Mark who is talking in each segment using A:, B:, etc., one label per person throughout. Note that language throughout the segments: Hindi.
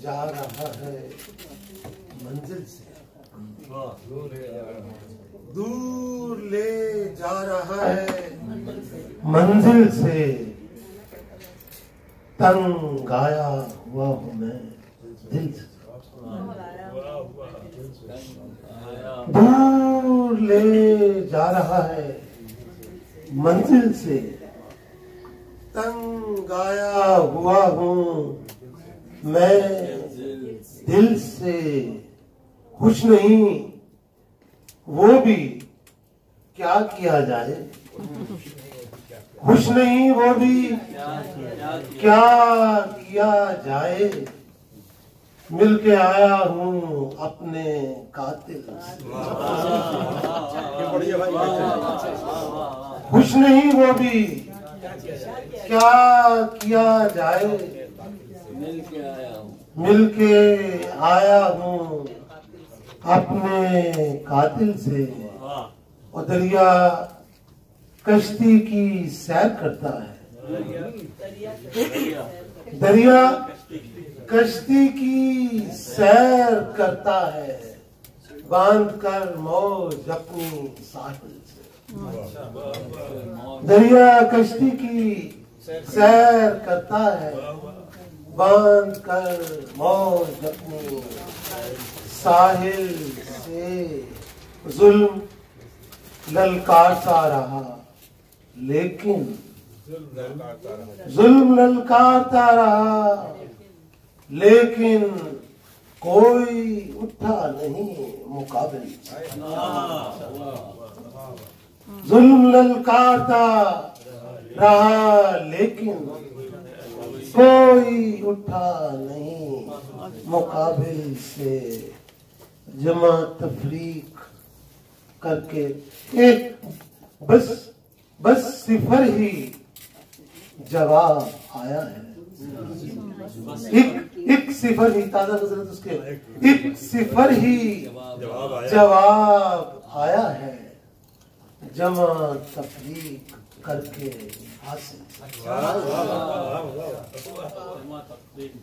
A: जा रहा है मंजिल से, दूर ले जा रहा है मंजिल से, तंग आया हुआ हूँ मैं दिल से। दूर ले जा रहा है मंजिल से, तंग आया हुआ हूँ मैं दिल से। खुश नहीं वो भी क्या किया जाए, खुश नहीं वो भी क्या किया जाए। मिलके आया हूँ अपने कातिल से। खुश नहीं वो भी क्या किया जाए। मिलके आया हूँ अपने कातिल से। और दरिया कश्ती की सैर करता है, दरिया कश्ती की सैर करता है, बांध कर मौज अपनी साहिल से। दरिया कश्ती की सैर करता है, बांध कर मौज अपनी साहिल से। जुल्म ललकारता रहा लेकिन, जुल्म ललकारता रहा लेकिन कोई उठा नहीं मुकाबले से। जुल्म ललकारता रहा लेकिन कोई उठा नहीं मुकाबिल से। जमा तफरीक करके एक बस सिफर ही जवाब आया है। एक सिफर ही, ताजा गुजरत उसके, एक सिफर ही जवाब आया है। जमा तफरीक करके हासिल,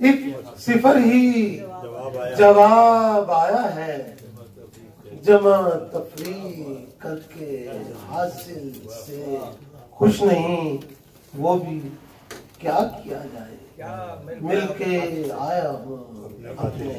A: एक सिफर ही जवाब आया है। जमा तफरीक करके हासिल से। खुश नहीं वो भी क्या किया जाए। मिलके आया हूँ अपने